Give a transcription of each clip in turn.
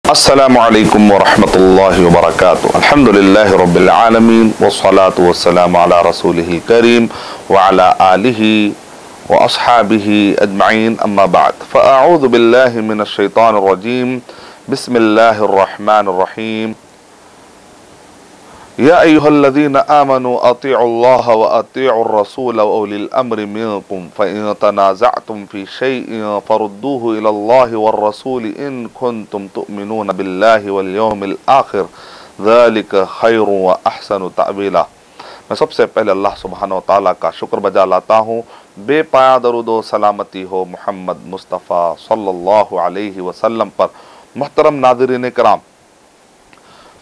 अस्सलामु अलैकुम वरहमतुल्लाहि वबरकातुहू। अल्हम्दुलिल्लाहि रब्बिल आलमीन वस्सलातु वस्सलामु अला रसूलिहिल करीम व अला आलिहि व अस्हाबिहि अजमईन अम्मा बाद फ़अऊज़ु बिल्लाहि मिनश शैतानिर रजीम बिस्मिल्लाहिर रहमानिर रहीम। या अय्युहल्लज़ीना आमनू अतीउल्लाह व अतीउर रसूल व उलिल अम्रि मिनकुम फ़इन तनाज़अतुम फ़ी शैइन फ़रुद्दूहु इलल्लाहि वर रसूल इन कुन्तुम तुअमिनून बिल्लाहि वल यौमिल आखिर ज़ालिका खैरुन व अहसनु तअवीला। मैं सबसे पहले अल्लाह सुब्हानहु व तआला का शुक्र बजा लाता हूँ। बेपाया दरूद व सलामती हो मोहम्मद मुस्तफ़ा सल्लल्लाहु अलैहि वसल्लम पर। मुहतरम नाज़रीन किराम,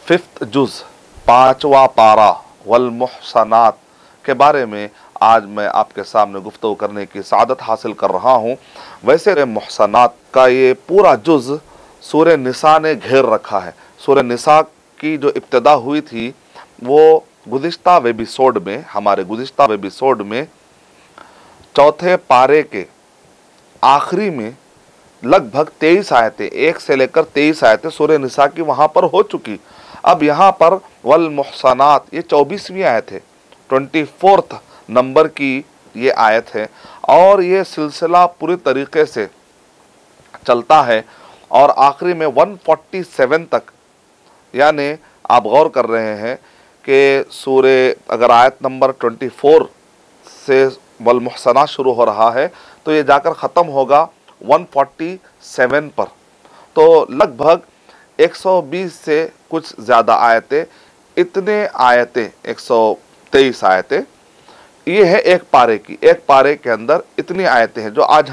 5th जुज़ 5वां पारा वल मुहसनात के बारे में आज मैं आपके सामने गुफ्तगू करने की सआदत हासिल कर रहा हूँ। वैसे मुहसनात का ये पूरा जुज़ सूरह निसा ने घेर रखा है। सूरह निसा की जो इब्तिदा हुई थी वो गुज़िश्ता एपिसोड में, हमारे गुज़िश्ता एपिसोड में चौथे पारे के आखिरी में लगभग 23 आयतें, 1 से लेकर 23 आयतें सूरह निसा की वहाँ पर हो चुकी। अब यहाँ पर वल मुहसनात ये 24वीं आयत है, 24th नंबर की ये आयत है और ये सिलसिला पूरी तरीके से चलता है और आखिरी में 147 तक, यानी आप गौर कर रहे हैं कि सूरह अगर आयत नंबर 24 से वल मुहसनात शुरू हो रहा है तो ये जाकर ख़त्म होगा 147 पर। तो लगभग 120 से कुछ ज़्यादा आयतें, इतने आयतें 123 आयतें ये है एक पारे की। एक पारे के अंदर इतनी आयतें हैं जो आज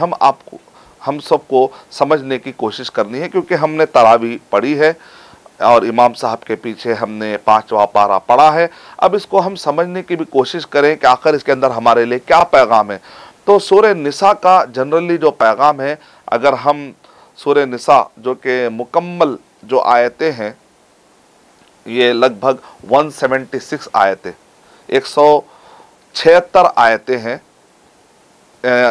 हम सबको समझने की कोशिश करनी है, क्योंकि हमने तरावी पढ़ी है और इमाम साहब के पीछे हमने 5वां पारा पढ़ा है। अब इसको हम समझने की भी कोशिश करें कि आखिर इसके अंदर हमारे लिए क्या पैगाम है। तो सूरह निसा का जनरली जो पैगाम है, अगर हम सूरह निसा जो कि मुकम्मल जो आयतें हैं ये लगभग 176 आयतें, 176 आयतें हैं।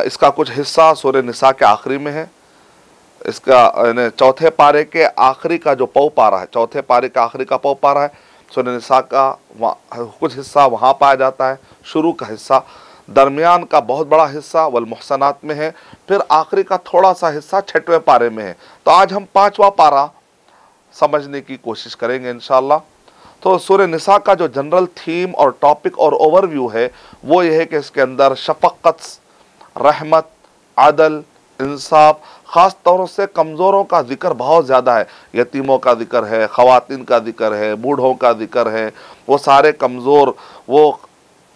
इसका कुछ हिस्सा सूरह निसा के आखिरी में है। इसका चौथे पारे के आखिरी का जो पौ पारा है, चौथे पारे का आखिरी का पौ पारा है, सूरह निसा का कुछ हिस्सा वहाँ पाया जाता है, शुरू का हिस्सा। दरमियान का बहुत बड़ा हिस्सा वल मुहसनात में है, फिर आखिरी का थोड़ा सा हिस्सा 6वें पारे में है। तो आज हम 5वां पारा समझने की कोशिश करेंगे इंशाअल्लाह। तो सूरह निसा का जो जनरल थीम और टॉपिक और ओवरव्यू है वो ये है कि इसके अंदर शफ़क़त, रहमत, अदल, इंसाफ, ख़ास तौर से कमज़ोरों का ज़िक्र बहुत ज़्यादा है। यतीमों का ज़िक्र है, ख़वातीन का ज़िक्र है, बूढ़ों का ज़िक्र है। वो सारे कमज़ोर, वो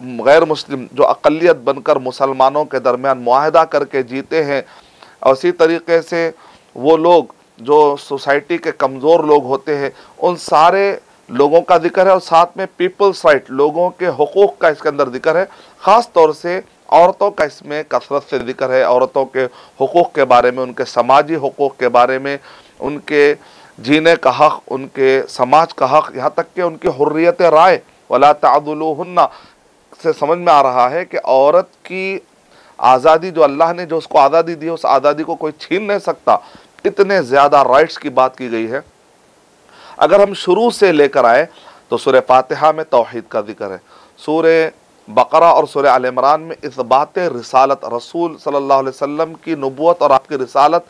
गैर मुस्लिम जो अक़लियत बनकर मुसलमानों के दरमियान मुआहदा करके जीते हैं, और इसी तरीके से वो लोग जो सोसाइटी के कमज़ोर लोग होते हैं उन सारे लोगों का जिक्र है। और साथ में पीपल्स राइट, लोगों के हुकूक़ का इसके अंदर जिक्र है। ख़ास तौर से औरतों का इसमें कसरत से जिक्र है, औरतों के हुकूक़ के बारे में, उनके समाजी हुकूक़ के बारे में, उनके जीने का हक़, उनके समाज का हक़, यहाँ तक कि उनकी हुर्रियत राय वला तअदुलूहुन्ना से समझ में आ रहा है कि औरत की आज़ादी जो अल्लाह ने जो उसको आज़ादी दी है उस आज़ादी को कोई छीन नहीं सकता। इतने ज़्यादा राइट्स की बात की गई है। अगर हम शुरू से लेकर आए तो सूरह फातिहा में तौहीद का जिक्र है। सूरह बकरा और सूरह आल इमरान में इस्बात रिसालत, रसूल सल्लल्लाहु अलैहि वसल्लम की नबूवत और आपकी रिसालत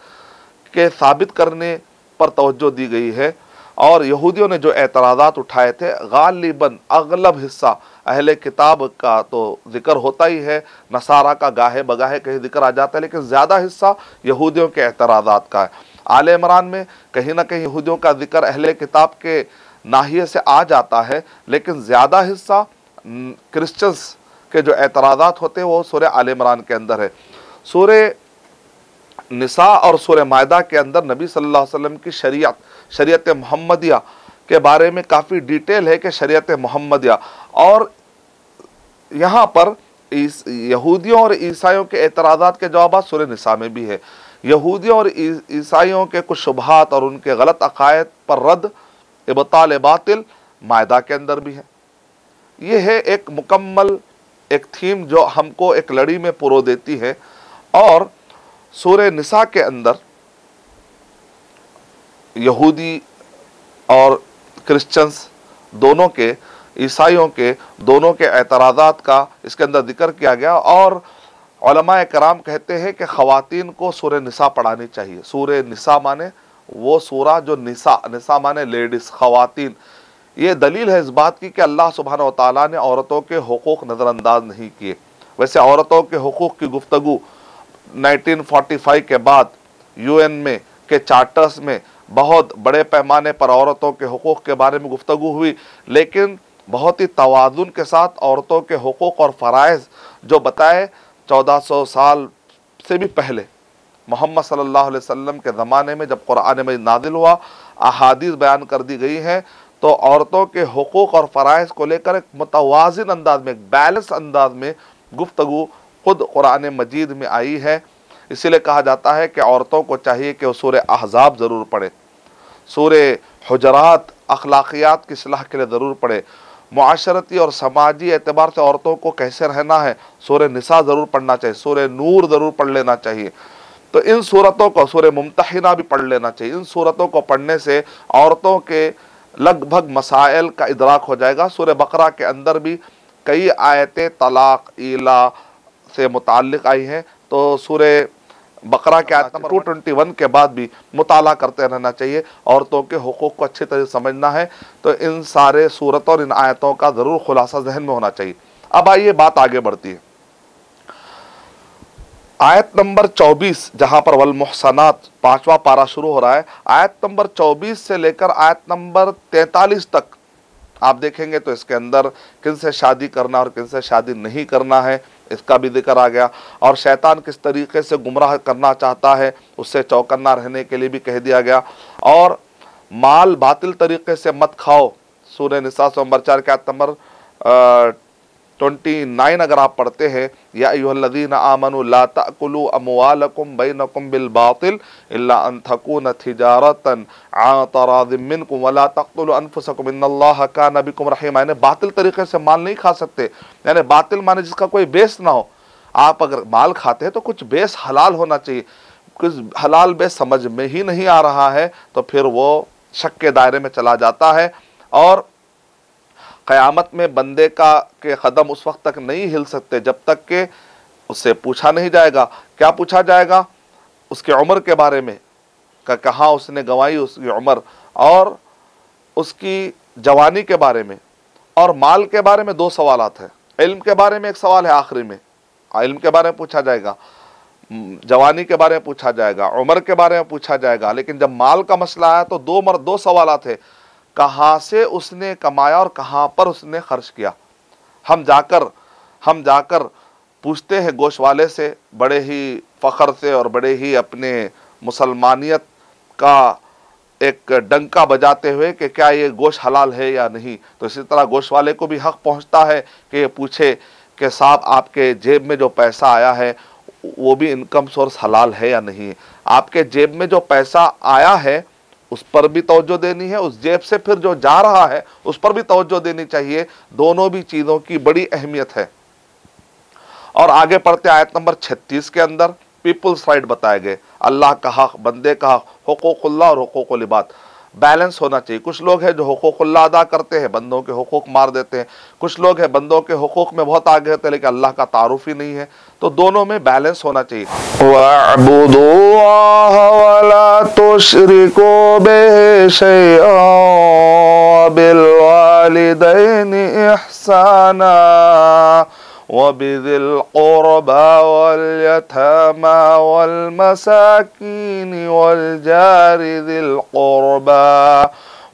के साबित करने पर तवज्जो दी गई है। और यहूदियों ने जो एतराज़ात उठाए थे, गालिबन अगलब हिस्सा अहले किताब का तो जिक्र होता ही है, नसारा का गाहे बगाहे कहीं जिक्र आ जाता है, लेकिन ज़्यादा हिस्सा यहूदियों के एतराज़ात का है। आल इमरान में कहीं ना कहीं यहूदियों का जिक्र अहले किताब के नाहिए से आ जाता है, लेकिन ज़्यादा हिस्सा क्रिश्चियंस के जो एतराज़ात होते हैं वो सूरह आल इमरान के अंदर है। सूरह निसा और सूरह मायदा के अंदर नबी सल्लल्लाहु अलैहि वसल्लम की शरीयत मोहम्मदिया के बारे में काफ़ी डिटेल है कि शरीयत मोहम्मदिया, और यहाँ पर यहूदियों और ईसाइयों के एतराज़ात के जवाब सूरह निसा में भी है। यहूदियों और ईसाइयों के कुछ शुबहात और उनके गलत अकायद पर रद्द, इब्ताल बातिल मायदा के अंदर भी है। ये है एक मुकम्मल एक थीम जो हमको एक लड़ी में पुरो देती है। और सूरह निसा के अंदर यहूदी और क्रिश्चियंस दोनों के, ईसाइयों के दोनों के एतराज़ात का इसके अंदर जिक्र किया गया। और उलमाए कराम कहते हैं कि ख़वातीन को सूरह निसा पढ़ानी चाहिए। सूरह निसा माने वो सूरा जो निसा माने लेडीज़, ख़वातीन। ये दलील है इस बात की कि अल्लाह सुब्हानहू व तआला ने औरतों के हुकूक नज़रअंदाज नहीं किए। वैसे औरतों के हुकूक की गुफ्तगू 1945 के बाद UN में के चार्टर्स में बहुत बड़े पैमाने पर औरतों के हुकूक के बारे में गुफ्तगू हुई, लेकिन बहुत ही तवाज़ुन के साथ औरतों के हुकूक और फ़राइज़ जो बताए 1400 साल से भी पहले मोहम्मद सल्लल्लाहु अलैहि वसल्लम के ज़माने में जब कुरान मजीद नाज़िल हुआ, अहादीस बयान कर दी गई हैं, तो औरतों के हुकूक और फ़राइज़ को लेकर एक मुतवाज़िन अंदाज में, एक बैलेंस अंदाज में गुफ्तगू खुद कुरान मजीद में आई है। इसीलिए कहा जाता है कि औरतों को चाहिए कि वो सूरह अहज़ाब ज़रूर पढ़े, सूरह हुजरात अखलाकियात की इस्लाह के लिए ज़रूर पढ़े, मुआशरती और समाजी एतबार से औरतों को कैसे रहना है सूरह निसा ज़रूर पढ़ना चाहिए, सूरह नूर ज़रूर पढ़ लेना चाहिए। तो इन सूरतों को, सूरह मुम्तहिना भी पढ़ लेना चाहिए। इन सूरतों को पढ़ने से औरतों के लगभग मसाइल का इदराक हो जाएगा। सूरह बकरा के अंदर भी कई आयतें तलाक, ईला से मुताल्लिक़ आई हैं, तो सूरह बकरा के आयत नंबर 221 के बाद भी मुताला करते रहना चाहिए। औरतों के हुकूक को अच्छी तरह समझना है, तो इन सारे सूरतों और इन आयतों का ज़रूर खुलासा जहन में होना चाहिए। अब आइए बात आगे बढ़ती है। आयत नंबर 24 जहाँ पर वल मुहसनात 5वां पारा शुरू हो रहा है, आयत नंबर 24 से लेकर आयत नंबर 43 तक आप देखेंगे तो इसके अंदर किन से शादी करना और किन से शादी नहीं करना है इसका भी जिक्र आ गया। और शैतान किस तरीके से गुमराह करना चाहता है उससे चौकन्ना रहने के लिए भी कह दिया गया। और माल बातिल तरीके से मत खाओ, सूरह निसा नंबर 4 के आयत नंबर 29 अगर आप पढ़ते हैं, या अय्युहल्लज़ीना आमनू ला ताकुलू अमवालकुम बैनकुम बिल बातिल इल्ला अन तकून तिजारतन अन तरादिम मिनकुम वला तक़तुलू अनफुसकुम इन्नल्लाहा काना बिकुम रहीमा। यानी बातिल तरीके से माल नहीं खा सकते, यानी बातिल माने जिसका कोई बेस ना हो। आप अगर माल खाते हैं तो कुछ बेस हलाल होना चाहिए। कुछ हलाल बेस समझ में ही नहीं आ रहा है तो फिर वो शक के दायरे में चला जाता है। और क़यामत में बंदे के कदम उस वक्त तक नहीं हिल सकते जब तक कि उससे पूछा नहीं जाएगा। क्या पूछा जाएगा? उसकी उम्र के बारे में, कहाँ उसने गंवाई उसकी उम्र, और उसकी जवानी के बारे में, और माल के बारे में 2 सवालात हैं। इल्म के बारे में एक सवाल है आखिरी में, इल्म के बारे में पूछा जाएगा, जवानी के बारे में पूछा जाएगा, उम्र के बारे में पूछा जाएगा। लेकिन जब माल का मसला आया तो 2 सवालात है, कहाँ से उसने कमाया और कहाँ पर उसने खर्च किया। हम जाकर पूछते हैं गोश्त वाले से बड़े ही फ़ख्र से और बड़े ही अपने मुसलमानियत का एक डंका बजाते हुए कि क्या ये गोश्त हलाल है या नहीं। तो इसी तरह गोश्त वाले को भी हक़ पहुँचता है कि ये पूछे कि साहब आपके जेब में जो पैसा आया है वो भी इनकम सोर्स हलाल है या नहीं। आपके जेब में जो पैसा आया है उस पर भी तवज्जो देनी है, उस जेब से फिर जो जा रहा है उस पर भी तवज्जो देनी चाहिए। दोनों भी चीज़ों की बड़ी अहमियत है। और आगे पढ़ते आयत नंबर 36 के अंदर पीपल्स राइट बताए गए, अल्लाह का हक, बंदे का हक, हुकूकुल्लाह और हुकूकुल इबाद, बैलेंस होना चाहिए। कुछ लोग हैं जो हुकूकुल्लाह अदा करते हैं, बंदों के हुकूक मार देते हैं। कुछ लोग हैं बंदों के हुकूक में बहुत आगे होते हैं लेकिन अल्लाह का तारुफ ही नहीं है। तो दोनों में बैलेंस होना चाहिए। वअब्दुल्लाह वला तुशरिकू बिही शैअन बिल वालिदैनि इहसाना वबिज़िल क़ुरबा वल यतामा वल मसाकीन वल जारि ज़िल क़ुरबा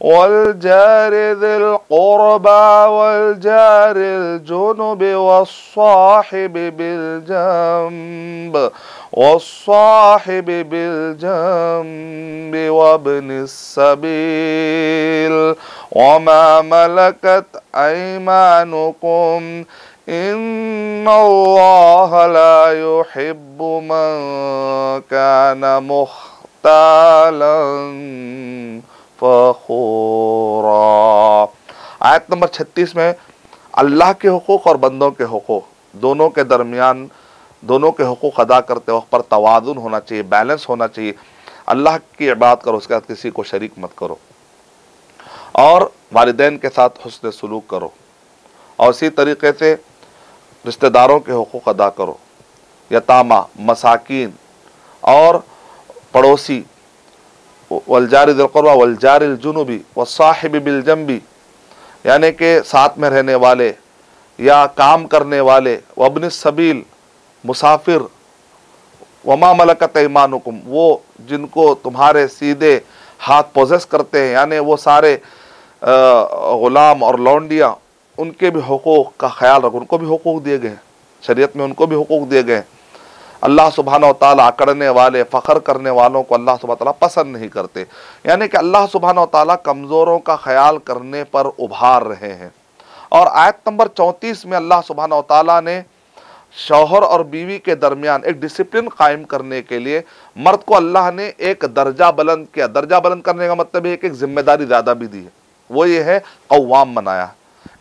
वल जारिल जुनुब वस्साहिबि बिल जंब वब्निस सबील वमा मलकत ऐमानुकुम इन्नल्लाह ला युहिब्बु मन काना मुख्तालन फखूरा। आयत नंबर 36 में अल्लाह के हुकूक और बंदों के हुकूक दोनों के दरमियान, दोनों के हुकूक अदा करते वक्त पर तवाज़ुन होना चाहिए, बैलेंस होना चाहिए। अल्लाह की इबादत करो, उसके साथ किसी को शरीक मत करो। और वालिदैन के साथ हुस्न सलूक करो, और इसी तरीके से रिश्तेदारों के हुकूक अदा करो, यतामा, मसाकीन और पड़ोसी, वलजारि दिल क़ुरबा वलजारिल जुनुबी वस्साहिबि बिल जंबी, यानी कि साथ में रहने वाले या काम करने वाले, वब्निस सबील, मुसाफिर, वमा मलकत ऐमानुकुम, वो जिनको तुम्हारे सीधे हाथ पोजेस करते हैं, यानी वो सारे ग़ुलाम और लौंडियाँ, उनके भी हुकूक का ख्याल रखो। उनको भी हुकूक दिए गए हैं, शरीयत में उनको भी हुकूक दिए गए हैं। अल्लाह सुब्हानहू व तआला अकड़ने वाले, फ़ख्र करने वालों को अल्लाह सुब्हानहू व तआला पसंद नहीं करते। यानी कि अल्लाह सुब्हानहू व तआला कमज़ोरों का ख्याल करने पर उभार रहे हैं। और आयत नंबर 34 में अल्लाह सुब्हानहू व तआला ने शौहर और बीवी के दरमियान एक डिसिप्लिन कायम करने के लिए मर्द को अल्लाह ने एक दर्जा बुलंद किया। दर्जा बुलंद करने का मतलब है कि एक जिम्मेदारी ज़्यादा भी दी है, वो ये है कव्वाम बनाया।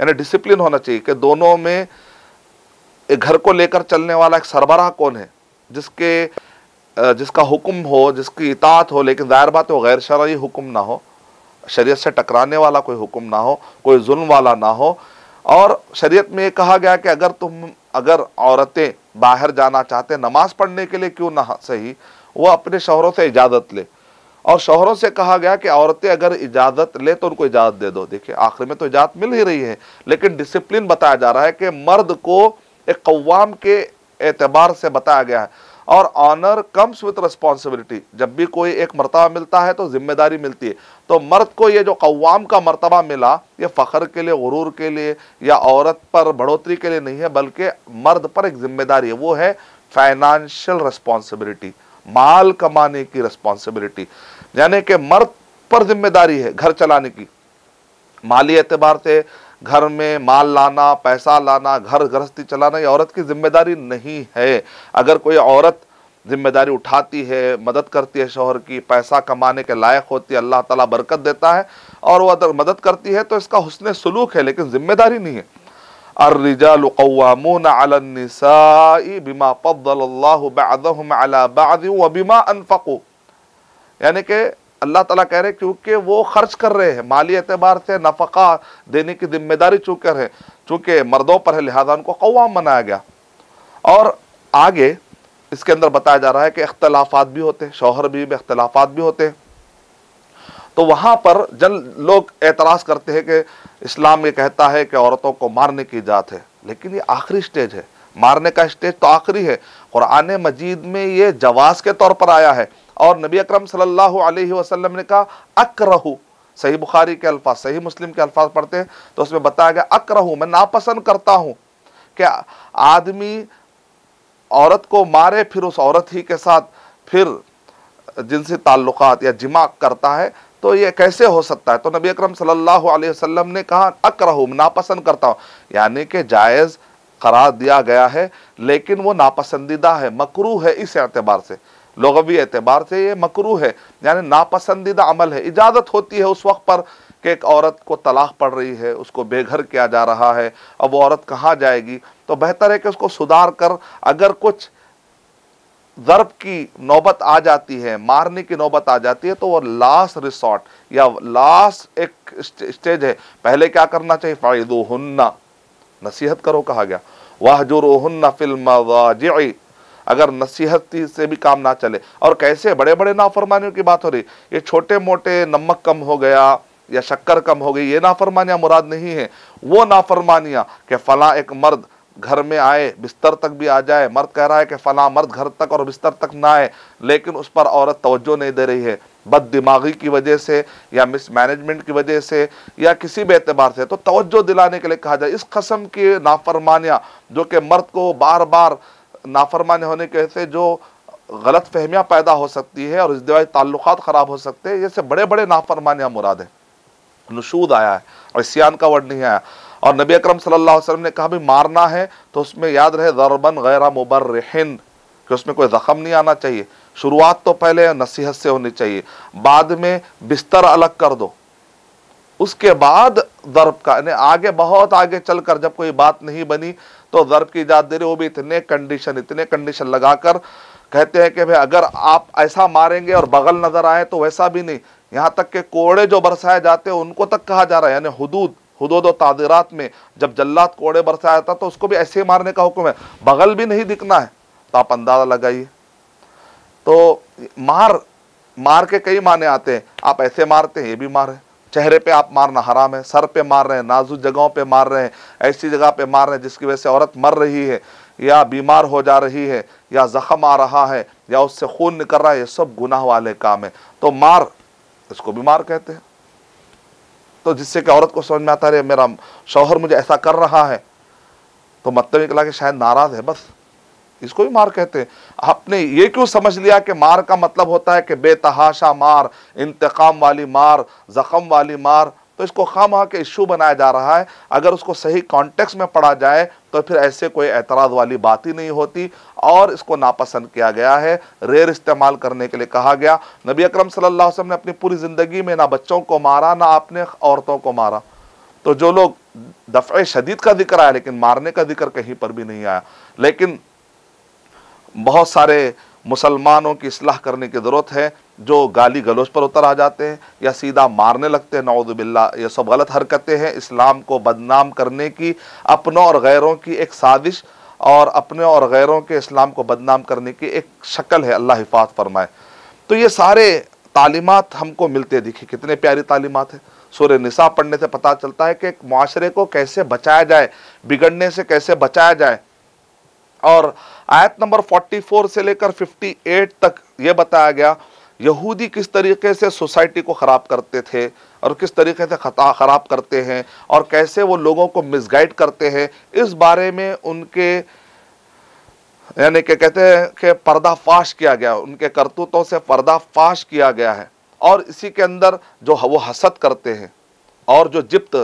यानी डिसिप्लिन होना चाहिए कि दोनों में एक घर को लेकर चलने वाला एक सरबराह कौन है, जिसका हुक्म हो, जिसकी इताअत हो, लेकिन ज़ाहिर बात है वो गैर शरई हुक्म ना हो, शरीयत से टकराने वाला कोई हुक्म ना हो, कोई जुल्म वाला ना हो। और शरीयत में ये कहा गया कि अगर औरतें बाहर जाना चाहते, नमाज पढ़ने के लिए क्यों ना सही, वो अपने शौहरों से इजाज़त ले। और शौहरों से कहा गया कि औरतें अगर इजाज़त ले तो उनको इजाज़त दे दो। देखिए आखिर में तो इजाज़त मिल ही रही है, लेकिन डिसिप्लिन बताया जा रहा है कि मर्द को एक कव्वाम के एतबार से बताया गया है। और ऑनर कम्स विद रिस्पॉन्सिबिलिटी, जब भी कोई एक मर्तबा मिलता है तो जिम्मेदारी मिलती है। तो मर्द को ये जो कव्वाम का मर्तबा मिला, ये फ़ख्र के लिए, गुरूर के लिए या औरत पर बढ़ोतरी के लिए नहीं है, बल्कि मर्द पर एक जिम्मेदारी है, वो है फाइनेंशियल रिस्पॉन्सिबिलिटी, माल कमाने की रिस्पॉन्सिबिलिटी। यानी कि मर्द पर जिम्मेदारी है घर चलाने की, माली एतबार से घर में माल लाना, पैसा लाना, घर गृहस्थी चलाना, ये औरत की जिम्मेदारी नहीं है। अगर कोई औरत जिम्मेदारी उठाती है, मदद करती है शौहर की, पैसा कमाने के लायक होती है, अल्लाह ताला बरकत देता है और वो अगर मदद करती है तो इसका हुस्न सलूक है, लेकिन जिम्मेदारी नहीं है। अर्रिजालु क़व्वामूना अलन निसाई बिमा फ़द्दलल्लाहु बअदहुम अला बअद व बिमा अनफ़क़ू, यानी कि अल्लाह ताला कह रहे क्योंकि वो खर्च कर रहे हैं, माली एतबार से नफ़क़ा देने की जिम्मेदारी चूँकि मर्दों पर है, लिहाजा उनको कव्वाम बनाया गया। और आगे इसके अंदर बताया जा रहा है कि इख्तलाफात भी होते हैं, शौहर भी इख्तलाफात भी होते हैं। तो वहाँ पर जब लोग एतराज़ करते हैं कि इस्लाम ये कहता है कि औरतों को मारने की इजाज़त है, लेकिन ये आखिरी स्टेज है, मारने का स्टेज तो आखिरी है। कुरान मजीद में ये जवाज़ के तौर पर आया है। और नबी अकरम सल्लल्लाहु अलैहि वसल्लम ने कहा अकरहू, सही बुखारी के अल्फाज, सही मुस्लिम के अल्फाज पढ़ते हैं तो उसमें बताया गया अकरहू, मैं नापसंद करता हूँ कि आदमी औरत को मारे, फिर उस औरत ही के साथ फिर जिनसे ताल्लुकात या जिमा करता है, तो ये कैसे हो सकता है। तो नबी अकरम सल्लल्लाहु अलैहि वसल्लम ने कहा अकरहू, नापसंद करता हूँ, यानी कि जायज़ करार दिया गया है, लेकिन वो नापसंदीदा है, मकरूह है। इस एतबार से, लुग़वी एतबार से ये मकरूह है, यानी नापसंदीदा अमल है। इजाज़त होती है उस वक्त पर कि एक औरत को तलाक पड़ रही है, उसको बेघर किया जा रहा है, अब वो औरत कहाँ जाएगी, तो बेहतर है कि उसको सुधार कर, अगर कुछ ज़र्ब की नौबत आ जाती है, मारने की नौबत आ जाती है, तो वो लास्ट रिसोर्ट या लास्ट एक स्टेज है। पहले क्या करना चाहिए, फ़ाइदूहुन्ना, नसीहत करो कहा गया, वहजुरूहुन्ना फिल मज़ाजि'i, अगर नसीहत से भी काम ना चले। और कैसे बड़े बड़े नाफरमानियों की बात हो रही, ये छोटे मोटे नमक कम हो गया या शक्कर कम हो गई, ये नाफरमानियाँ मुराद नहीं है। वो नाफरमानियाँ कि फ़लाँ एक मर्द घर में आए, बिस्तर तक भी आ जाए, मर्द कह रहा है कि फ़लाँ मर्द घर तक और बिस्तर तक ना आए, लेकिन उस पर औरत तवज्जो नहीं दे रही है, बद दिमागी की वजह से या मिसमैनेजमेंट की वजह से या किसी भी एतबार से, तो तवज्जो दिलाने के लिए कहा जाए। इस कस्म की नाफरमानियाँ जो कि मर्द को बार बार नाफरमान होने के से जो गलत फहमियाँ पैदा हो सकती है और इज़्दिवाजी ताल्लुकात ख़राब हो सकते हैं, जैसे बड़े बड़े नाफरमानियाँ मुराद है। नुशूद आया है और इस्यान का वर्ड नहीं आया। और नबी अकरम सल्लल्लाहु अलैहि वसल्लम ने कहा भी मारना है तो उसमें याद रहे ज़रबन गैर मुबर्रिहिन, कि उसमें कोई ज़ख़म नहीं आना चाहिए। शुरुआत तो पहले नसीहत से होनी चाहिए, बाद में बिस्तर अलग कर दो, उसके बाद ज़र्ब का, यानी आगे बहुत आगे चलकर जब कोई बात नहीं बनी तो ज़र्ब की इजाज़त दे रहे, वो भी इतने कंडीशन लगाकर कहते हैं कि भाई अगर आप ऐसा मारेंगे और बगल नज़र आए तो वैसा भी नहीं, यहाँ तक के कोड़े जो बरसाए जाते हैं उनको तक कहा जा रहा है, यानी हुदूद और तादीरात में जब जल्लाद कोड़े बरसाया था तो उसको भी ऐसे ही मारने का हुक्म है, बगल भी नहीं दिखना है। तो आप अंदाजा लगाइए। तो मार के कई माने आते हैं, आप ऐसे मारते हैं, ये भी मार है। चेहरे पे आप मारना हराम है, सर पे मार रहे हैं, नाजुक जगहों पे मार रहे हैं, ऐसी जगह पे मार रहे हैं जिसकी वजह से औरत मर रही है या बीमार हो जा रही है या जख्म आ रहा है या उससे खून निकल रहा है, ये सब गुनाह वाले काम है। तो मार, इसको भी मार कहते हैं। तो जिससे कि औरत को समझ में आता है मेरा शौहर मुझे ऐसा कर रहा है, तो मतलब निकला कि शायद नाराज है, बस इसको भी मार कहते हैं। आपने ये क्यों समझ लिया कि मार का मतलब होता है कि बेतहाशा मार, इंतकाम वाली मार, जख्म वाली मार? तो इसको खामखा के इशू बनाया जा रहा है। अगर उसको सही कॉन्टेक्स्ट में पढ़ा जाए तो फिर ऐसे कोई एतराज़ वाली बात ही नहीं होती, और इसको नापसंद किया गया है, रेर इस्तेमाल करने के लिए कहा गया। नबी अकरम सल्लल्लाहु अलैहि वसल्लम ने अपनी पूरी ज़िंदगी में ना बच्चों को मारा, ना अपने औरतों को मारा। तो जो लोग दफ़े शदीद का जिक्र आया लेकिन मारने का जिक्र कहीं पर भी नहीं आया। लेकिन बहुत सारे मुसलमानों की इस्लाह करने की ज़रूरत है जो गाली गलौज पर उतर आ जाते हैं या सीधा मारने लगते हैं। नऊज़ु बिल्लाह, ये सब गलत हरकतें हैं, इस्लाम को बदनाम करने की अपनों और गैरों की एक साजिश, और अपने और गैरों के इस्लाम को बदनाम करने की एक शक्ल है। अल्लाह हिफाज़त फरमाए। तो ये सारे तालीमात हमको मिलते दिखे, कितने प्यारी तालीमात है। सूरह निसा पढ़ने से पता चलता है कि एक मुआशरे को कैसे बचाया जाए, बिगड़ने से कैसे बचाया जाए। और आयत नंबर 44 से लेकर 58 तक यह बताया गया यहूदी किस तरीके से सोसाइटी को ख़राब करते थे और किस तरीके से ख़राब करते हैं और कैसे वो लोगों को मिसगाइड करते हैं। इस बारे में उनके यानी कि कहते हैं कि पर्दाफाश किया गया, उनके करतूतों से पर्दाफाश किया गया है। और इसी के अंदर जो वो हसद करते हैं और जो जिप्त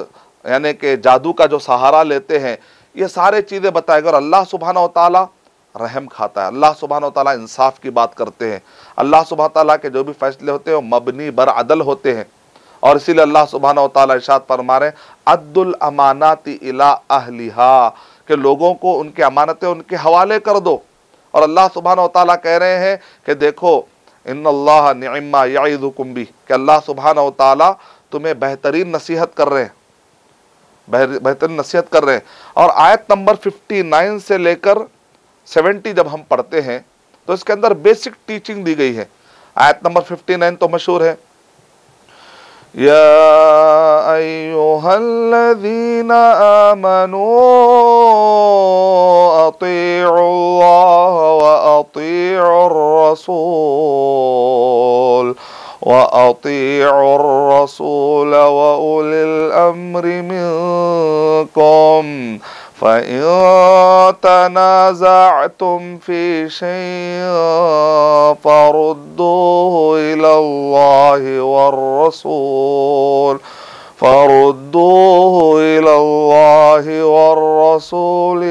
यानी कि जादू का जो सहारा लेते हैं, ये सारे चीज़ें बताएगा। और अल्लाह सुब्हानहू व तआला रहम खाता है, अल्लाह सुब्हानहू व तआला इंसाफ की बात करते हैं। अल्लाह सुब्हानहू व तआला के जो भी फैसले होते हैं वो मबनी बर अदल होते हैं। और इसीलिए अल्लाह सुब्हानहू व तआला इरशाद फरमा रहे हैं अद्दुल अमानाति इला अहलिहा, कि लोगों को उनकी अमानतें उनके हवाले कर दो। और अल्लाह सुब्हानहू व तआला कह रहे हैं कि देखो इन्नल्लाह निअम्मा यईदुकुम बिह, कि अल्लाह सुब्हानहू व तआला तुम्हें बेहतरीन नसीहत कर रहे हैं, बेहतरीन नसीहत कर रहे हैं। और आयत नंबर 59 से लेकर 70 जब हम पढ़ते हैं तो इसके अंदर बेसिक टीचिंग दी गई है। आयत नंबर 59 तो मशहूर है, या अय्युहल्लज़ीना आमनू अतीउल्लाह व अतीउर रसूल व उलिल अम्रि मिनकुम फ़इन तनाज़अतुम फ़ी शैइन फ़रुद्दूहु इलल्लाहि वर्रसूल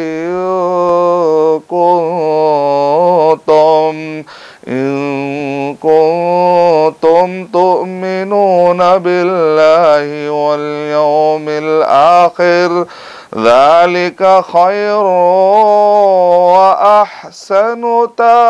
इन कुंतुम तु'मिनूना बिल्लाहि वल यौमिल आखिर ज़ालिका खैरुन व अहसनु तावीला।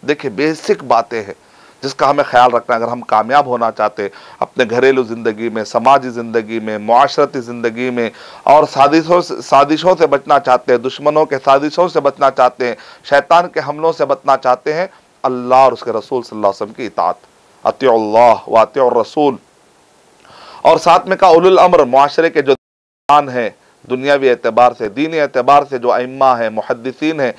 देखिए, बेसिक बातें हैं जिसका हमें ख्याल रखना है। अगर हम कामयाब होना चाहते हैं अपने घरेलू ज़िंदगी में, समाजी ज़िंदगी में, मुआशरती ज़िंदगी में, और साजिशों से बचना चाहते हैं, दुश्मनों के साजिशों से बचना चाहते हैं, शैतान के हमलों से बचना चाहते हैं, अल्लाह और उसके रसूल सल्लल्लाहु अलैहि वसल्लम की इताअत, अतिउल्लाह व अतिउर रसूल। और साथ में कहा उलुल अम्र, मुआशरे के जो दान है दुनियावी एतबार से, दीनी एतबार से जो अइम्मा है, मुहद्दिसीन है,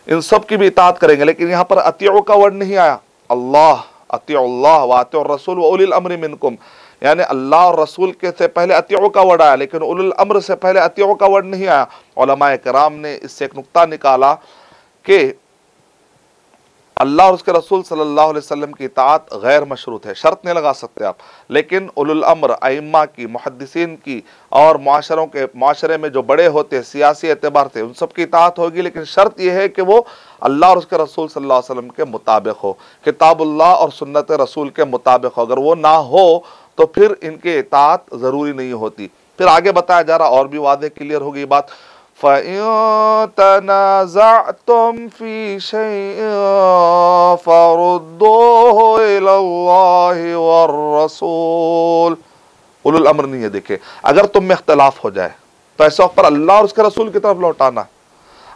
इन सब की भी इताअत करेंगे। लेकिन यहाँ पर अतिउ का वर्ड नहीं आया। अल्लाह अतिउल्लाह व अतिउर रसूल व उलिल अम्रि मिनकुम, यानी अल्लाह और रसूल के से पहले अतिउ का वर्ड आया, लेकिन उलुल अम्र से पहले अतिउ का वर्ड नहीं आया। उलमाए किराम ने इससे एक नुक्ता निकाला कि अल्लाह और उसके रसूल सल्लल्लाहु अलैहि वसल्लम की इताअत गैर मशरूत है, शर्त नहीं लगा सकते आप। लेकिन उलुल अम्र, अइम्मा की, मुहद्दिसीन की और मुआशरे में जो बड़े होते हैं सियासी एतबार से, उन सब की इताअत होगी। लेकिन शर्त यह है कि वो अल्लाह और उसके रसूल सल्लल्लाहु अलैहि वसल्लम के मुताबिक हो, किताबुल्लाह और सुन्नत रसूल के मुताबिक हो। अगर वो ना हो तो फिर इनकी इताअत ज़रूरी नहीं होती। फिर आगे बताया जा रहा, और भी वादे क्लियर हो गई बात, फ़इन तनाज़अतुम फ़ी शैइन फ़रुद्दूहु इलल्लाहि वर्रसूल। उलुल अम्र नहीं है। देखे, अगर तुम में इख्तिलाफ हो जाए तो ऐसे वक्त पर अल्लाह और उसके रसूल की तरफ लौटाना।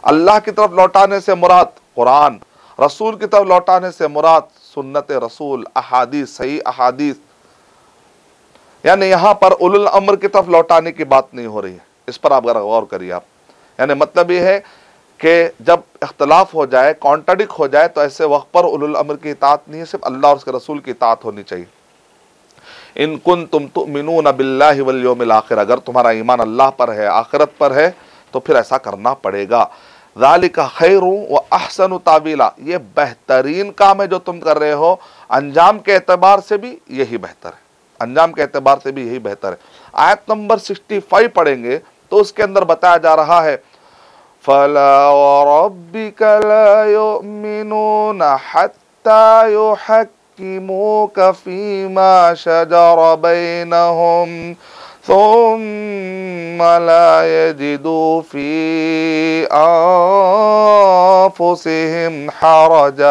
अल्लाह की तरफ लौटाने से मुराद कुरान, रसूल की तरफ लौटाने से मुराद सुन्नत रसूल, अहादीस, सही अहादीस। यानी यहां पर उलुल अम्र की तरफ लौटाने की बात नहीं हो रही है। इस पर आप गौर करिए आप। यानी मतलब यह है कि जब इख्तलाफ हो जाए, कॉन्ट्राडिक्ट हो जाए, तो ऐसे वक्त पर उलुल अम्र की इताअत नहीं है, सिर्फ अल्लाह और उसके रसूल की इताअत होनी चाहिए। इन कुंतुम तुमिनून बिल्लाहि वल यौमिल आखिर, अगर तुम्हारा ईमान अल्लाह पर है, आखिरत पर है, तो फिर ऐसा करना पड़ेगा। ज़ालिका खैरु व अहसनु तावीला, ये बेहतरीन काम है जो तुम कर रहे हो। अंजाम के एतबार से भी यही बेहतर है, अंजाम के एतबार से भी यही बेहतर है। आयत नंबर 65 पढ़ेंगे तो उसके अंदर बताया जा रहा है, फला वरब्बिका ला युमिनून हत्ता युहक्किमूका फीमा शजरा बैनहुम सुम्मा ला यजिदू फी अंफुसिहिम हरजन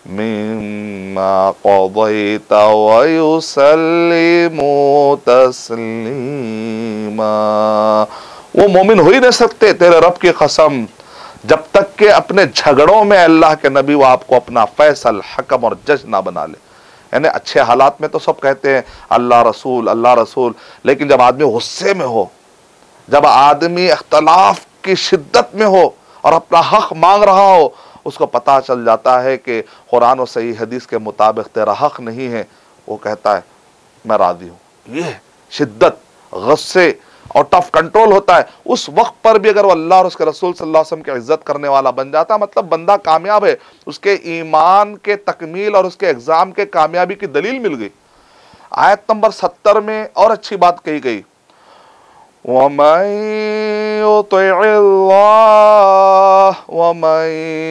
मिम्मा क़ज़ैत व युसल्लिमू तस्लीमा। वो मोमिन हो ही नहीं सकते तेरे रब की कसम, जब तक के अपने झगड़ों में अल्लाह के नबी वो आपको अपना फैसल, हकम और जज ना बना ले। यानी अच्छे हालात में तो सब कहते हैं अल्लाह रसूल, अल्लाह रसूल, लेकिन जब आदमी गुस्से में हो, जब आदमी इख्तलाफ की शिद्दत में हो और अपना हक मांग रहा हो, उसको पता चल जाता है कि कुरान और सही हदीस के मुताबिक तेरा हक नहीं है, वो कहता है मैं राजी हूँ। ये शिद्दत, गुस्से और टफ कंट्रोल होता है। उस वक्त पर भी अगर वो अल्लाह और उसके रसूल सल्लल्लाहु अलैहि वसल्लम की इज्जत करने वाला बन जाता, मतलब बंदा कामयाब है, उसके ईमान के तकमील और उसके एग्जाम के कामयाबी की दलील मिल गई। आयत नंबर 70 में और अच्छी बात कही गई, वमन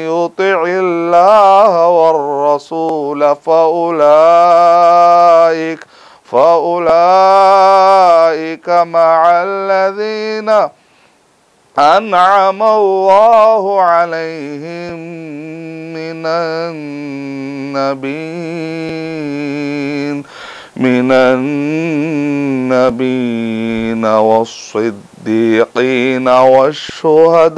युतिइल्लाह वर्रसूल फउलाइका मअल्लज़ीना अनअमल्लाहु अलैहिम मिनन्नबीय्यीन वस्सिद्दीक़ीन वश्शुहदाअ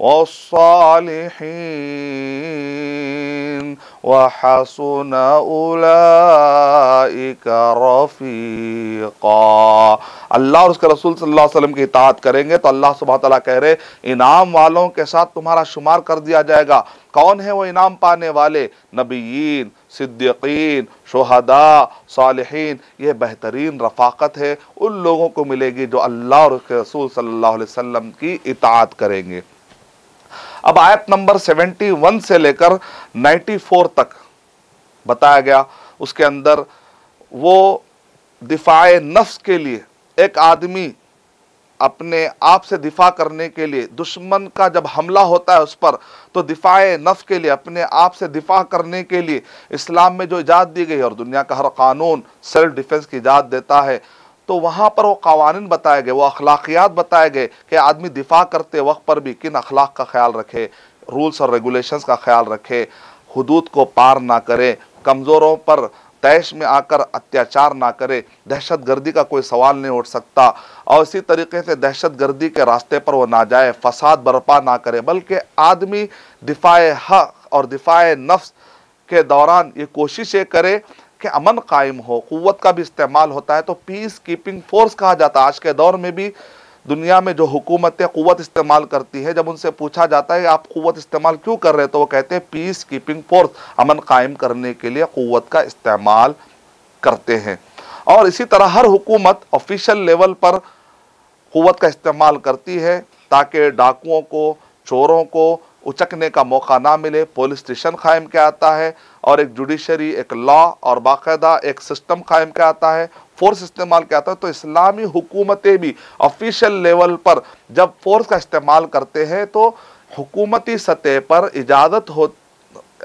वस्सालिहीन वहसुन उलाइका रफ़ीक़ा। अल्लाह और उसके रसूल सल्लल्लाहु अलैहि वसल्लम की इताअत करेंगे तो अल्लाह सुब्हानहू व तआला कह रहे इनाम वालों के साथ तुम्हारा शुमार कर दिया जाएगा। कौन है वो इनाम पाने वाले? नबीयीन, सिद्दीकीन, शुहदा, सालिहीन। ये बेहतरीन रफ़ाक़त है उन लोगों को मिलेगी जो अल्लाह और उसके रसूल सल्लल्लाहु अलैहि वसल्लम की इताअत करेंगे। अब आयत नंबर 71 से लेकर 94 तक बताया गया, उसके अंदर वो दिफाए नफ्स के लिए, एक आदमी अपने आप से दिफा करने के लिए, दुश्मन का जब हमला होता है उस पर, तो दिफाए नफ्स के लिए, अपने आप से दिफा करने के लिए इस्लाम में जो इजाज़त दी गई है, और दुनिया का हर कानून सेल्फ डिफेंस की इजाज़त देता है, तो वहाँ पर वो कवानीन बताए गए, वो अखलाकियात बताए गए कि आदमी दिफा करते वक्त पर भी किन अखलाक का ख्याल रखे, रूल्स और रेगुलेशंस का ख्याल रखे, हुदूद को पार ना करे, कमज़ोरों पर तैश में आकर अत्याचार ना करे, दहशत गर्दी का कोई सवाल नहीं उठ सकता, और इसी तरीके से दहशत गर्दी के रास्ते पर वो ना जाए, फसाद बर्पा ना करे, बल्कि आदमी दिफाए हक और दिफाए नफ्स के दौरान ये कोशिश ये करे कि अमन कायम हो। क़ुव्वत का भी इस्तेमाल होता है तो पीस कीपिंग फोर्स कहा जाता है। आज के दौर में भी दुनिया में जो हुकूमतें क़ुव्वत इस्तेमाल करती है, जब उनसे पूछा जाता है आप क़ुव्वत इस्तेमाल क्यों कर रहे हैं, तो वो कहते हैं पीस कीपिंग फोर्स, अमन कायम करने के लिए क़ुव्वत का इस्तेमाल करते हैं। और इसी तरह हर हुकूमत ऑफिशियल लेवल पर क़ुव्वत का इस्तेमाल करती है ताकि डाकुओं को, चोरों को उचकने का मौका ना मिले। पुलिस स्टेशन कायम किया जाता है और एक जुडिशरी, एक लॉ और बाकायदा एक सिस्टम कायम किया जाता है, फोर्स इस्तेमाल किया जाता है। तो इस्लामी हुकूमतें भी ऑफिशियल लेवल पर जब फोर्स का इस्तेमाल करते हैं तो हुकूमती सतह पर इजाज़त हो,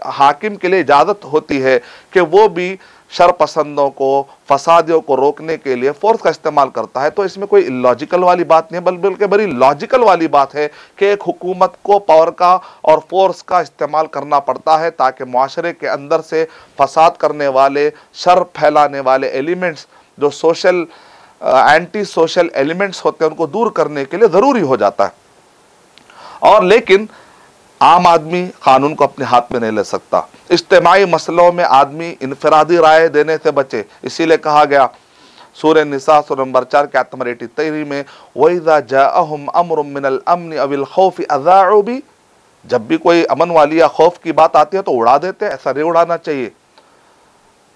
हाकिम के लिए इजाज़त होती है कि वो भी शरपसंदों को, फसादियों को रोकने के लिए फोर्स का इस्तेमाल करता है। तो इसमें कोई इलॉजिकल वाली बात नहीं है, बल्कि बड़ी लॉजिकल वाली बात है कि एक हुकूमत को पावर का और फोर्स का इस्तेमाल करना पड़ता है ताकि माशरे के अंदर से फसाद करने वाले, शर फैलाने वाले एलिमेंट्स, जो सोशल एंटी सोशल एलिमेंट्स होते हैं, उनको दूर करने के लिए ज़रूरी हो जाता है। और लेकिन आम आदमी कानून को अपने हाथ में नहीं ले सकता। इज्तिमाई मसलों में आदमी इनफरादी राय देने से बचे, इसीलिए कहा गया सूरह निसा सूरह नंबर 4 के आयत नंबर 83 में, वइज़ा जाअहुम अम्रुम मिनल अम्नि अविल खौफि अज़ाउ बि, जब भी कोई अमन वाली या खौफ की बात आती है तो उड़ा देते हैं, ऐसा नहीं उड़ाना चाहिए।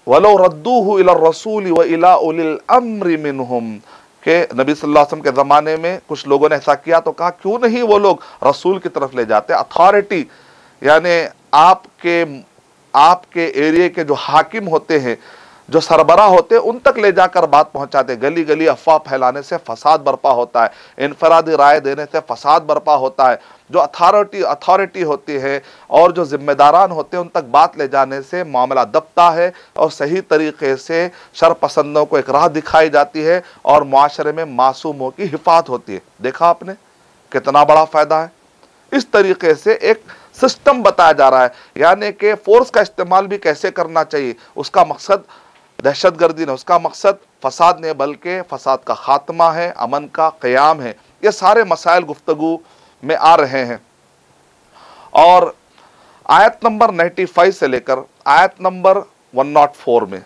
वलो रद्दूहु इला रसूल व इला उलिल अम्रि मिनहुम, के नबी सल्लल्लाहु अलैहि वसल्लम के ज़माने में कुछ लोगों ने ऐसा किया तो कहा क्यों नहीं वो लोग रसूल की तरफ ले जाते, अथॉरिटी यानी आपके एरिया के जो हाकिम होते हैं, जो सरबरा होते हैं, उन तक ले जाकर बात पहुंचाते। गली गली अफवाह फैलाने से फसाद बर्पा होता है, इनफरादी राय देने से फसाद बर्पा होता है। जो अथॉरिटी होती है और जो जिम्मेदारान होते हैं, उन तक बात ले जाने से मामला दबता है और सही तरीके से शरपसंदों को एक राह दिखाई जाती है और माशरे में मासूमों की हिफाजत होती है। देखा आपने कितना बड़ा फ़ायदा है। इस तरीके से एक सिस्टम बताया जा रहा है, यानी कि फोर्स का इस्तेमाल भी कैसे करना चाहिए। उसका मकसद दहशतगर्दी ने, उसका मकसद फसाद ने, बल्कि फसाद का खात्मा है, अमन का क़याम है। ये सारे मसाइल गुफ्तगू में आ रहे हैं। और आयत नंबर 95 से लेकर आयत नंबर 104 में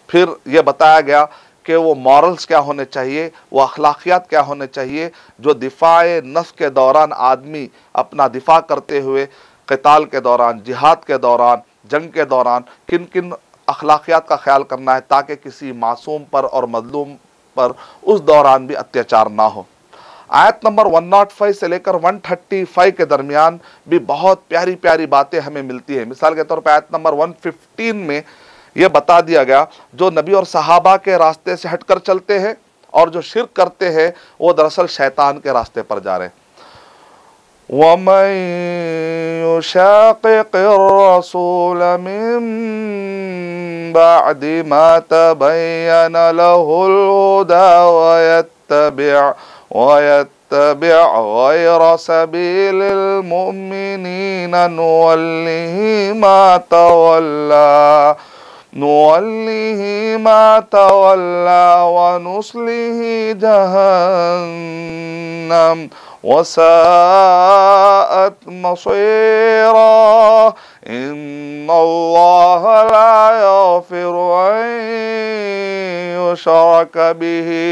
फिर यह बताया गया कि वो मॉरल्स क्या होने चाहिए, वो अखलाकियात क्या होने चाहिए, जो दिफाए नफ्स के दौरान आदमी अपना दिफा करते हुए, क़िताल के दौरान, जिहाद के दौरान, जंग के दौरान किन किन अखलाकियात का ख्याल करना है ताकि किसी मासूम पर और मजलूम पर उस दौरान भी अत्याचार ना हो। आयत नंबर 105 से लेकर 135 के दरमियान भी बहुत प्यारी प्यारी बातें हमें मिलती हैं। मिसाल के तौर पर आयत नंबर 115 में यह बता दिया गया, जो नबी और सहाबा के रास्ते से हटकर चलते हैं और जो शिर्क करते हैं, वो दरअसल शैतान के रास्ते पर जा रहे हैं। वमन युशाक़िक़िर रसूल मिन बअदि मा तबय्यन लहुल हुदा वयत्तबि' गयरा सबीलिल मुमिनीन नुवल्लिहि मा तवल्ला वनुस्लिहि जहन्नम वसाअत मसीरा इन्नल्लाह ला यग़फ़िरु अन युशरक बिही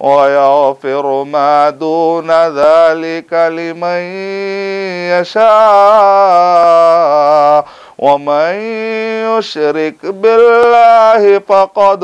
व यग़फ़िरु मा दून ज़ालिका लिमन यशा वमन युशरिक बिल्लाहि फ़क़द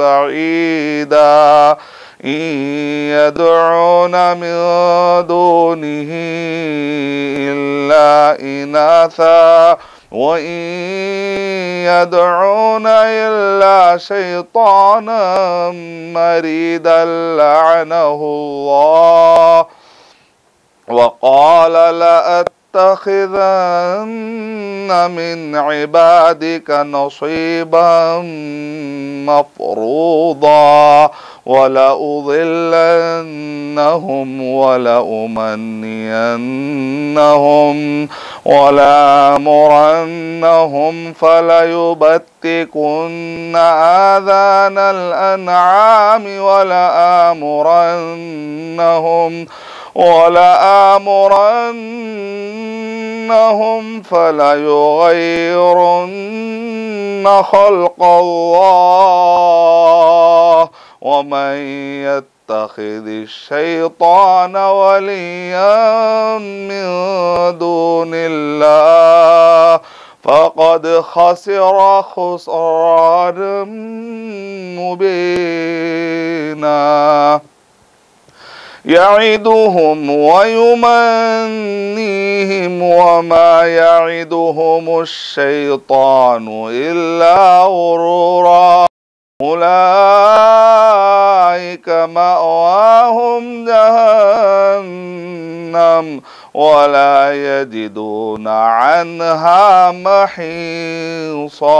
बईदा यदऊन मिन दूनिही इल्ला इनासा व यदऊन इल्ला शैतानन मरीदन लअनहुल्लाह व क़ाल लअत्तख़िज़न्न मिन इबादिका नसीबन मफ़रूज़ा वलउज़िल्लन्नहुम वलउमन्नियन्नहुम वलआमुरन्नहुम फलयुबत्तिकुन्न आज़ानल अन्आमि वलआमुरन्नहुम फलयुग़य्यिरुन्न ख़ल्क़ल्लाह वमन यत्तख़िज़िश्शैतान वलिय्यन मिन दूनिल्लाह फ़क़द ख़सिरा ख़ुस्रानन मुबीना यईदुहुम वयुमन्नीहिम वमा यईदुहुमुश्शैतानु इल्ला गुरूरा उलाइका मअवाहुम जहन्नम जहन्नम वला यजिदूना अन्हा महीसा।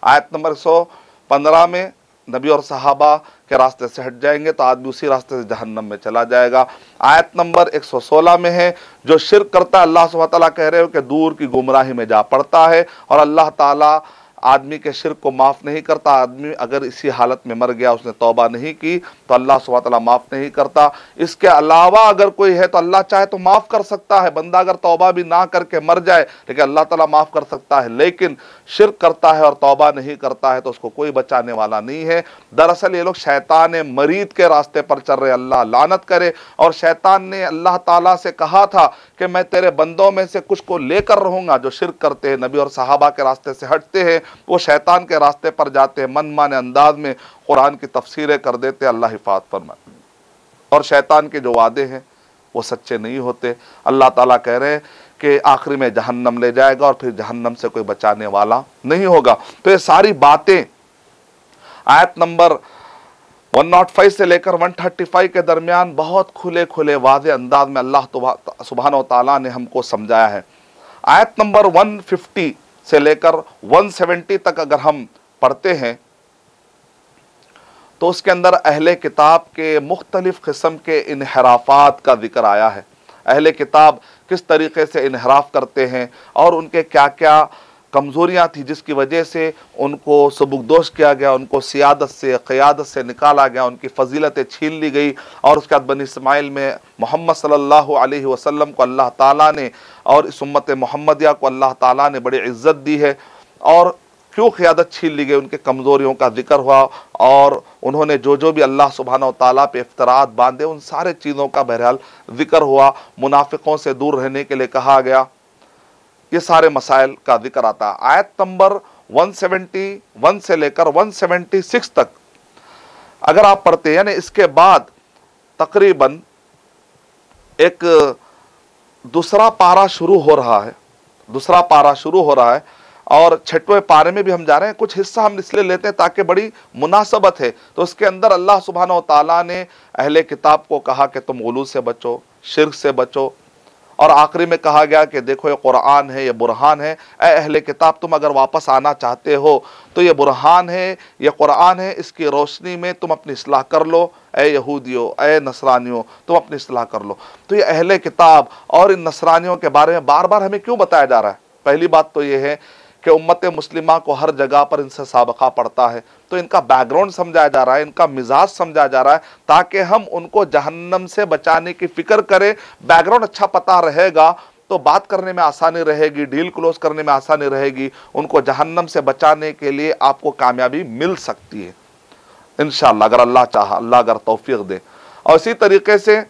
आयत नंबर 115 में नबी और सहाबा के रास्ते से हट जाएंगे तो आदमी उसी रास्ते से जहन्नम में चला जाएगा। आयत नंबर 116 में है, जो शिर्क करता है अल्लाह सुब्हानहू व तआला कह रहे हो कि दूर की गुमराही में जा पड़ता है और अल्लाह ताला आदमी के शिर्क को माफ़ नहीं करता। आदमी अगर इसी हालत में मर गया, उसने तौबा नहीं की, तो अल्लाह सुब्हानहू व तआला माफ़ नहीं करता। इसके अलावा अगर कोई है तो अल्लाह चाहे तो माफ़ कर सकता है। बंदा अगर तौबा भी ना करके मर जाए लेकिन अल्लाह ताला माफ़ कर सकता है। लेकिन शिर्क करता है और तौबा नहीं करता है तो उसको कोई बचाने वाला नहीं है। दरअसल ये लोग शैतान मरीद के रास्ते पर चल रहे, अल्लाह लानत करे। और शैतान ने अल्लाह ताला से कहा था कि मैं तेरे बंदों में से कुछ को लेकर रहूँगा। जो शिर्क करते हैं, नबी और सहाबा के रास्ते से हटते हैं, वो शैतान के रास्ते पर जाते हैं, मनमाने अंदाज में कुरान की तफसीरें कर देते हैं। अल्लाह हिफाज़त फरमाए। और शैतान के जो वादे हैं वो सच्चे नहीं होते। अल्लाह ताला कह रहे हैं कि आखिरी में जहन्नम ले जाएगा और फिर जहन्नम से कोई बचाने वाला नहीं होगा। तो ये सारी बातें आयत नंबर 105 से लेकर 135 के दरमियान बहुत खुले खुले वाज़े अंदाज में अल्लाह सुब्हानहू व तआला ने हमको समझाया है। आयत नंबर 150 से लेकर 170 तक अगर हम पढ़ते हैं तो उसके अंदर अहले किताब के मुख्तलिफ किस्म के इनहराफात का जिक्र आया है। अहले किताब किस तरीके से इनहराफ करते हैं और उनके क्या क्या कमज़ोरियाँ थी जिसकी वजह से उनको सबुकदोश किया गया, उनको सियादत से क़यादत से निकाला गया, उनकी फ़जीलतें छीन ली गई। और उसके बाद बनी इस्माइल में मोहम्मद सल्लल्लाहु अलैहि वसल्लम को अल्लाह ताला ने और इस उम्मत मोहम्मदिया को अल्लाह ताला ने बड़ी इज़्ज़त दी है। और क्यों क़यादत छीन ली गई, उनके कमज़ोरियों का जिक्र हुआ और उन्होंने जो जो भी अल्लाह सुब्हानहू व तआला पे इफ्तरात बांधे उन सारे चीज़ों का बहरहाल जिक्र हुआ। मुनाफिकों से दूर रहने के लिए कहा गया। ये सारे मसाइल का जिक्र आता है। आयत नंबर 171 से लेकर 176 तक अगर आप पढ़ते हैं, यानी इसके बाद तकरीबन एक दूसरा पारा शुरू हो रहा है, दूसरा पारा शुरू हो रहा है और छठवें पारे में भी हम जा रहे हैं। कुछ हिस्सा हम इसलिए लेते हैं ताकि बड़ी मुनासबत है। तो उसके अंदर अल्लाह सुब्हानहू व तआला ने अहले किताब को कहा कि तुम गुलू से बचो, शिर्क से बचो। और आखिरी में कहा गया कि देखो ये कुरान है, ये बुरहान है। ए अहले किताब, तुम अगर वापस आना चाहते हो तो ये बुरहान है, ये कुरान है, इसकी रोशनी में तुम अपनी इस्लाह कर लो। ए यहूदियों, ए नसरानियों, तुम अपनी इस्लाह कर लो। तो ये अहले किताब और इन नसरानियों के बारे में बार बार हमें क्यों बताया जा रहा है? पहली बात तो ये है कि उम्मत मुस्लिमा को हर जगह पर इनसे साबका पड़ता है, तो इनका बैकग्राउंड समझाया जा रहा है, इनका मिजाज समझाया जा रहा है ताकि हम उनको जहन्नम से बचाने की फिक्र करें। बैकग्राउंड अच्छा पता रहेगा तो बात करने में आसानी रहेगी, डील क्लोज करने में आसानी रहेगी। उनको जहन्नम से बचाने के लिए आपको कामयाबी मिल सकती है इंशाअल्लाह, अगर अल्लाह चाहा, अल्लाह अगर तौफीक दे। और इसी तरीके से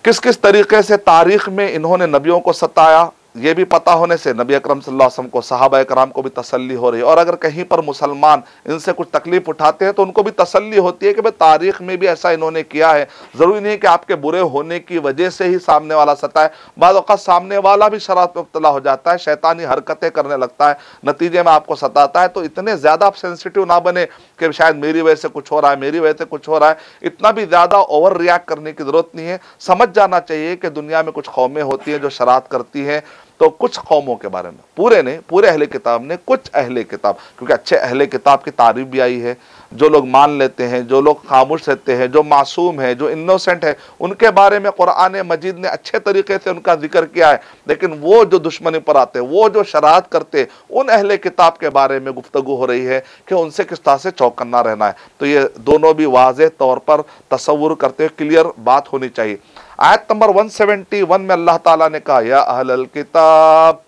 किस किस तरीके से तारीख में इन्होंने नबियों को सताया, ये भी पता होने से नबी अकरम सल्लल्लाहु अलैहि वसल्लम को, सहाबा कराम को भी तसल्ली हो रही है। और अगर कहीं पर मुसलमान इनसे कुछ तकलीफ उठाते हैं तो उनको भी तसल्ली होती है कि भाई तारीख में भी ऐसा इन्होंने किया है। ज़रूरी नहीं कि आपके बुरे होने की वजह से ही सामने वाला सताए, बाज़ औक़ात सामने वाला भी शरारत में मुब्तला हो जाता है, शैतानी हरकतें करने लगता है, नतीजे में आपको सताता है। तो इतने ज़्यादा आप सेंसिटिव ना बने कि शायद मेरी वजह से कुछ हो रहा है, मेरी वजह से कुछ हो रहा है। इतना भी ज़्यादा ओवर रिएक्ट करने की ज़रूरत नहीं है। समझ जाना चाहिए कि दुनिया में कुछ कौमें होती हैं जो शरारत करती हैं। तो कुछ कौमों के बारे में, पूरे नहीं, पूरे अहले किताब ने, कुछ अहले किताब, क्योंकि अच्छे अहले किताब की तारीफ भी आई है, जो लोग मान लेते हैं, जो लोग खामोश रहते हैं, जो मासूम है, जो इनोसेंट है, उनके बारे में कुरान मजीद ने अच्छे तरीके से उनका जिक्र किया है। लेकिन वो जो दुश्मनी पर आते, वो जो शरारत करते, उन अहले किताब के बारे में गुफ्तगू हो रही है कि उनसे किस तरह से चौकन्ना रहना है। तो ये दोनों भी वाज़ेह तौर पर तसव्वुर करते हुए क्लियर बात होनी चाहिए। आयत नंबर 171 में अल्लाह ताला ने कहा, या अहलल किताब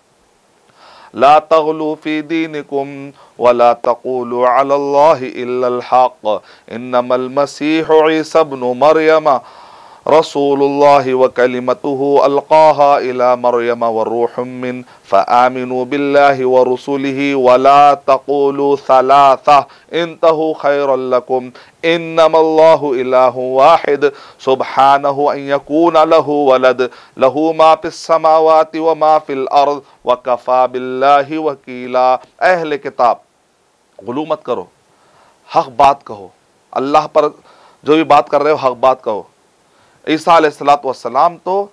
ला तग़लू फी दीनिकुम वला तक़ूलू अलल्लाहि इल्लल हक़ इन्नमल मसीहु ईसा इब्नु मरयम रसूलुल्लाहि व कलिमतुहु अलक़ाहा इला मरयम व रूहुम मिन फ़आमिनू बिल्लाहि व रसूलिहि वला तक़ूलू सलासा इंतहू खैरल लकुम इन्नमल्लाहु इलाहु वाहिद सुब्हानहु अन यकून लहु वलद लहु मा फिस समावाति व मा फिल अर्द व कफ़ा बिल्लाहि वकीला। अहले किताब, गुलू मत करो, हक बात कहो, अल्लाह पर जो भी बात कर रहे हो हक बात कहो। ईसा अलैहिस्सलाम तो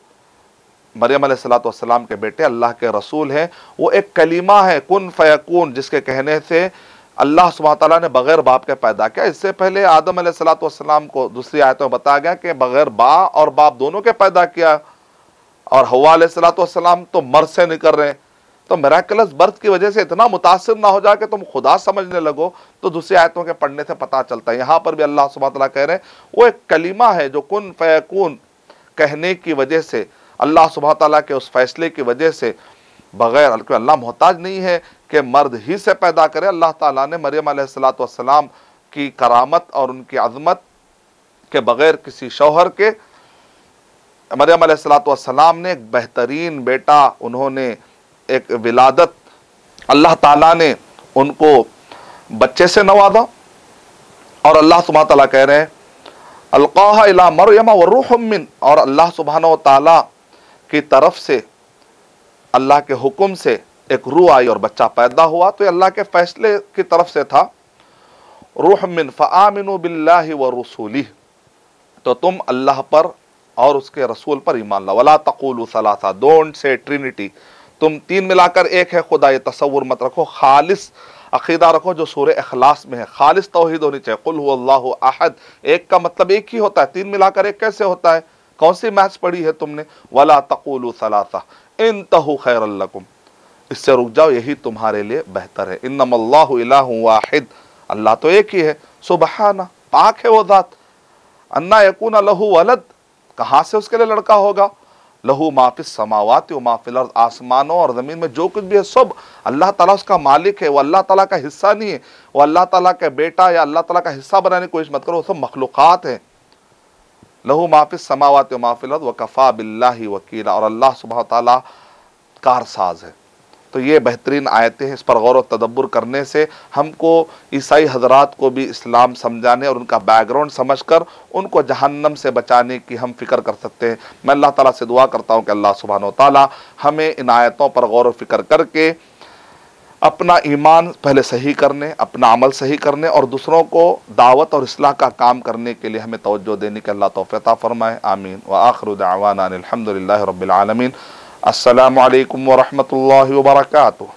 मरियम अलैहिस्सलाम के बेटे, अल्लाह के रसूल हैं। वो एक कलीमा है कुन फयकून, जिसके कहने से अल्लाह सुब्हानहू तआला ने बगैर बाप के पैदा किया। इससे पहले आदम अलैहिस्सलाम को दूसरी आयतों में बताया गया कि बगैर बा और बाप दोनों के पैदा किया, और हव्वा अलैहिस्सलाम तो मर्द से निकल रहे हैं। तो मिराकलस बर्थ की वजह से इतना मुतासिर ना हो जाए कि तुम खुदा समझने लगो, तो दूसरी आयतों के पढ़ने से पता चलता है। यहाँ पर भी अल्लाह सुब्हानहू तआला कह रहे हैं वो एक कलीमा है जो कुन फयकून कहने की वजह से, अल्लाह सुब्हानहू तआला के उस फैसले की वजह से, बगैर अल्लाह मोहताज नहीं है कि मर्द ही से पैदा करे। अल्लाह ताला ने मरियम अलैहिस्सलाम की करामत और उनकी अज़मत के बगैर किसी शौहर के, मरियम अलैहिस्सलाम ने एक बेहतरीन बेटा, उन्होंने एक विलादत, अल्लाह ताला ने उनको बच्चे से नवाजा। और अल्लाह सुब्हानहू तआला कह रहे हैं अलक़ाहा इला मरियम व रूहुम मिन, और अल्लाह सुब्हानहू तआला की तरफ से, अल्लाह के हुक्म से एक रूह आई और बच्चा पैदा हुआ। तो ये अल्लाह के फैसले की तरफ से था। रूह मिन फ़आमिनु बिल्लाहि व रसूलिही, तो तुम अल्लाह पर और उसके रसूल पर ईमान लाओ। वला तक़ूलू सलासा, डोंट से ट्रिनिटी, तुम तीन मिलाकर एक है खुदा, ये तसव्वुर मत रखो। खालिस अकीदा रखो जो सूरह इखलास में है, खालिस तौहीद होनी चाहिए। कुल हुवल्लाहु अहद, एक का मतलब एक ही होता है, तीन मिलाकर एक कैसे होता है? कौन सी मैथ्स पढ़ी है तुमने? वला तक़ूलू सलासा इंतहू खैरल लकुम, इससे रुक जाओ, यही तुम्हारे लिए बेहतर है। इन्नमल्लाहु इलाहुन वाहिद, अल्लाह तो एक ही है। सुबहाना, पाक है वो ज़ात। अन्ना यकून लहू वलद, कहाँ से उसके लिए लड़का होगा? लहू माफिस समावाति व माफिल अर्द, आसमानों और ज़मीन में जो कुछ भी है सब अल्लाह ताला उसका मालिक है। वो अल्लाह ताला का हिस्सा नहीं है, वो अल्लाह ताला का बेटा या अल्लाह ताला का हिस्सा बनाने की कोशिश मत करो, वो सब मखलूक़ात है। लहू माफिस समावाति व माफिल अर्द व कफ़ा बिल्लाहि वकीला, और अल्लाह सुब्हानहू तआला कारसाज है। तो ये बेहतरीन आयतें हैं, इस पर गौर व तदब्बुर करने से हमको ईसाई हज़रात को भी इस्लाम समझाने और उनका बैकग्राउंड समझकर उनको जहन्नम से बचाने की हम फ़िक्र कर सकते हैं। मैं अल्लाह ताला से दुआ करता हूँ कि अल्लाह सुब्हानहू तआला हमें इन आयतों पर गौर व फ़िक्र करके अपना ईमान पहले सही करने, अपना अमल सही करने और दूसरों को दावत और इस्लाह का काम करने के लिए हमें तवज्जो देने के अल्लाह तौफ़ीक़ अता फ़रमाए। आमीन व आखिरु दअवाना अनिल हम्दुलिल्लाहि रब्बिल आलमीन। अस्सलामु अलैकुम व रहमतुल्लाहि व बरकातुहू।